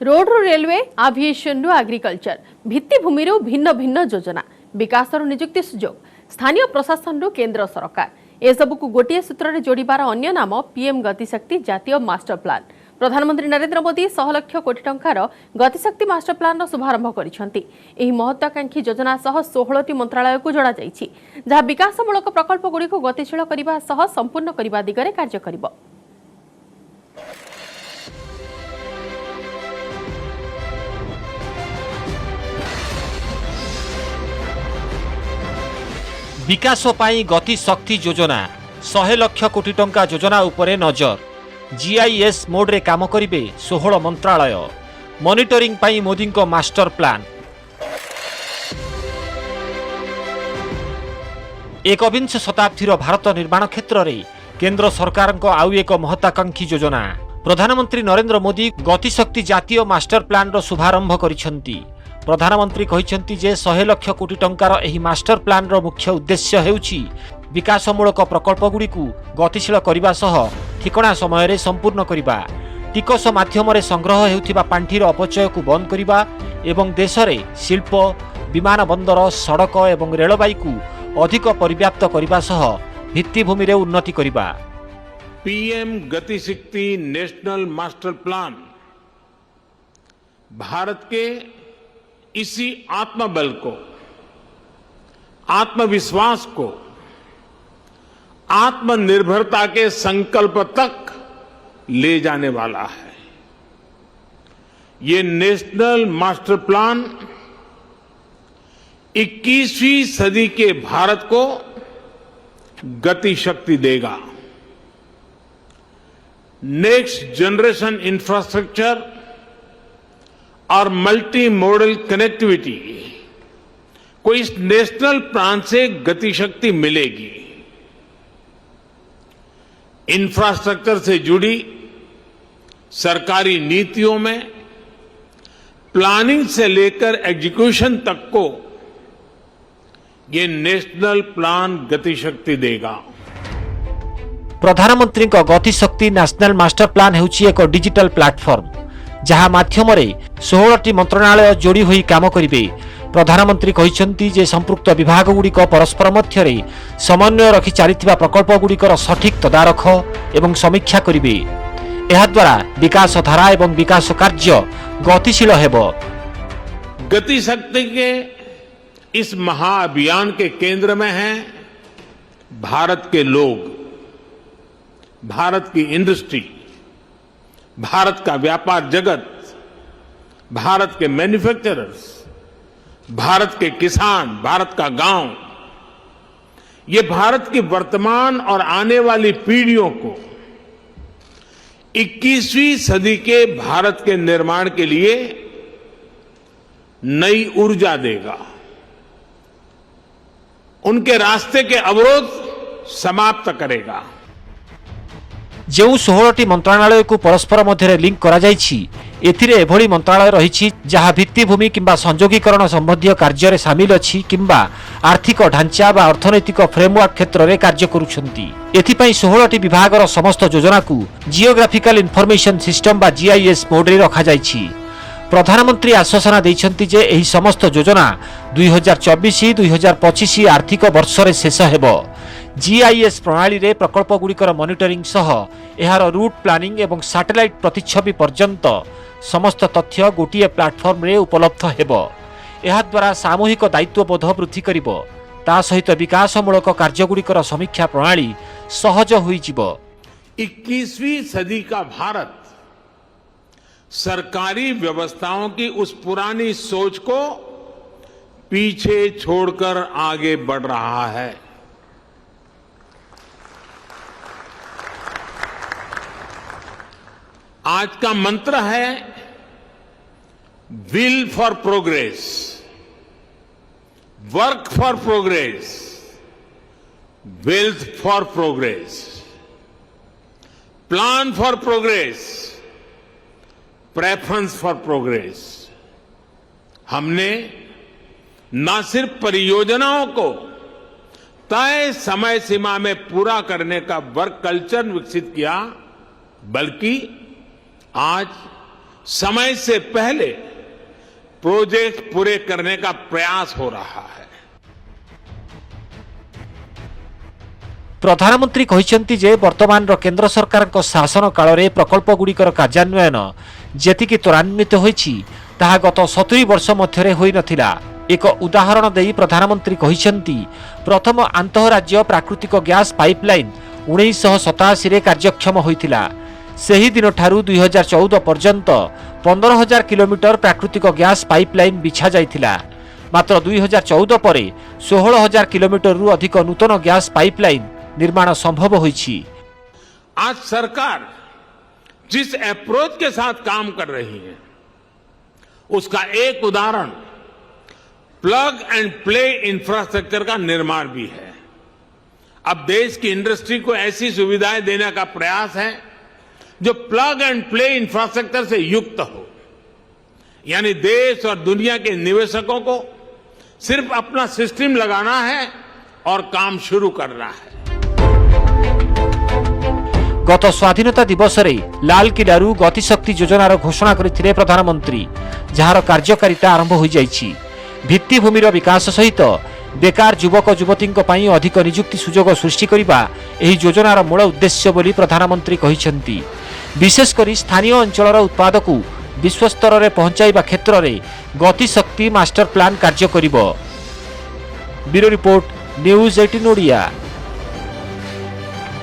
Road रु railway आविएशन रु agriculture भित्तिभूमि रु भिन्न भिन्न योजना विकास निजुक्ति सुजोग स्थानीय प्रशासन रु केंद्र सरकार एसबू गोटे सूत्र में जोड़ार अन्य नाम पीएम गतिशक्ति जातीय मास्टर प्लान। प्रधानमंत्री नरेंद्र मोदी 100 लाख कोटी टंकार गतिशक्ति मास्टर प्लान शुभारंभ करिसेंति। एही महत्वाकांक्षी योजना सह 16टी मंत्रालय को जोड़ा जाइछि, जहा विकासमूलक प्रकल्प गुडी को गतिशील करबा सह संपूर्ण करबा दिगरे कार्य करिबो। विकास पाई गति शक्ति योजना 100 लाख कोटी टंका योजना उपरे नजर। जीआईएस मोड रे काम करिवे 16 मंत्रालय। मॉनिटरिंग पाई मोदी को मास्टर प्लान। एकविंश शताब्दीर भारत निर्माण क्षेत्र में केंद्र सरकार को आउ एक महत्वाकांक्षी योजना। प्रधानमंत्री नरेंद्र मोदी गतिशक्ति जातीय मास्टर प्लान रो शुभारंभ करिसेंति। प्रधानमंत्री कहिसेंति जे 100 लाख कोटी टंकार एही मास्टर प्लान रो मुख्य उद्देश्य हेउछि विकासमूलक प्रकल्प गुडी को गतिशील करबा सह ठिकणा समय रे संपूर्ण करबा, टिकस माध्यम रे संग्रह हेउथिबा पांठीर अपचय को बंद करबा एवं देश रे शिल्प, विमान बंदर, सड़क एवं रेलबाई को अधिक परिव्याप्त करबा सह भित्तिभूमि रे उन्नति करबा। PM Gati Shakti national master plan Bharat के इसी आत्मबल को, आत्मविश्वास को, आत्मनिर्भरता के संकल्प तक ले जाने वाला है। ये नेशनल मास्टर प्लान 21वीं सदी के भारत को गति शक्ति देगा। नेक्स्ट जनरेशन इंफ्रास्ट्रक्चर और मल्टी मॉडल कनेक्टिविटी को इस नेशनल प्लान से गति शक्ति मिलेगी। इंफ्रास्ट्रक्चर से जुड़ी सरकारी नीतियों में प्लानिंग से लेकर एग्जीक्यूशन तक को ये नेशनल प्लान गति शक्ति देगा। प्रधानमंत्री को गतिशक्ति नेशनल मास्टर प्लान हेउछि एक डिजिटल प्लेटफॉर्म, जहा माध्यम रे 16टी मंत्रणालय जोड़ी होई काम करिवे। प्रधानमंत्री कहिसेंति जे संपृक्त विभाग गुड़िक परस्पर मध्य रे समन्वय रखि चालिथिबा प्रकल्प गुड़िकर सठिक तदारख एवं समीक्षा करिवे। एहा द्वारा विकास धारा एवं विकास कार्य गतिशील हेबो। गति शक्ति के इस महाअभियान के केंद्र में हैं भारत के लोग, भारत की इंडस्ट्री, भारत का व्यापार जगत, भारत के मैन्युफैक्चरर्स, भारत के किसान, भारत का गांव। ये भारत की वर्तमान और आने वाली पीढ़ियों को 21वीं सदी के भारत के निर्माण के लिए नई ऊर्जा देगा। उनके रास्ते के अवरोध समाप्त करेगा। जो 16टी मंत्रालय को परस्पर मध्य लिंक करा जाइछि, एथिरे एभली मंत्रालय रहिछि जहा भित्तिभूमि किंबा संयोगीकरण संबंधी कार्य रे शामिल अछि किंबा आर्थिक ढांचा बा अर्थनैतिक फ्रेमवर्क क्षेत्र रे कार्य करूछंती। एथिपई 16टी विभागर समस्त योजना को जियोग्राफिकल इन्फॉर्मेशन सिस्टम बा जीआईएस मोड रे रखा जाइछि। प्रधानमंत्री आश्वासन दैछंती जे एही समस्त योजना 2024-2025 आर्थिक वर्ष रे शेष हेबो। जीआईएस प्रणाली रे प्रकल्प गुड़िकर मॉनिटरिंग सह एहार रूट प्लानिंग एवं सैटेलाइट प्रतिच्छवि पर्यंत समस्त तथ्य गोटिए प्लेटफॉर्म रे उपलब्ध हेबो। एहा द्वारा सामूहिक दायित्वबोध वृद्धि करिबो। ता सहित विकासमूलक कार्यगुड़िकर समीक्षा प्रणाली सहज होई जिवो। 21वीं सदी का भारत सरकारी व्यवस्थाओं की उस पुरानी सोच को पीछे छोड़कर आगे बढ़ रहा है। आज का मंत्र है will for progress, work for progress, wealth for progress, plan for progress, preference for progress. हमने न सिर्फ परियोजनाओं को तय समय सीमा में पूरा करने का वर्क कल्चर विकसित किया, बल्कि आज समय से पहले प्रोजेक्ट पूरे करने का प्रयास हो रहा है। प्रधानमंत्री कहिसेंति जे वर्तमान केंद्र सरकार शासन काल में प्रकल्प गुड़िकर कार्यान्वयन जेतिकी त्वरान्वित होईछि ताहा गत 70 वर्ष मध्य होई नथिला। एक उदाहरण देई प्रधानमंत्री कहिसेंति प्रथम आंतरराज्य प्राकृतिक गैस पाइपलाइन 1987 रे कार्यक्षम होइथिला। सेही दिन ठारू 2014 पर्यंत 15,000 किलोमीटर प्राकृतिक गैस पाइपलाइन बिछा जाइथिला। मात्र 2014 परे 16,000 किलोमीटर रु अधिक नूतन गैस पाइपलाइन निर्माण संभव होईछि। आज सरकार जिस अप्रोच के साथ काम कर रही है उसका एक उदाहरण प्लग एंड प्ले इंफ्रास्ट्रक्चर का निर्माण भी है। अब देश की इंडस्ट्री को ऐसी सुविधाएं देने का प्रयास है जो प्लग एंड प्ले इंफ्रास्ट्रक्चर से युक्त हो, यानी देश और दुनिया के निवेशकों को सिर्फ अपना सिस्टम लगाना है और काम शुरू करना है। गत स्वाधीनता दिवस रे लाल किलारू गतिशक्ति योजनार घोषणा करथिले प्रधानमंत्री, जहार कार्यकारिता आरंभ हो जाइछि। भित्तिभूमिर विकास सहित बेकार युवक युवतींक पई अधिक नियुक्ति सुजोग सृष्टि करिबा एही योजनार मूल उद्देश्य बोली प्रधानमंत्री कहिसेंति। विशेषकर स्थानीय अंचलर उत्पाद को विश्वस्तर में पहुंचाइबा क्षेत्र में गतिशक्ति मास्टर प्लान कार्य करिबो। Bureau report, news 18 Odia.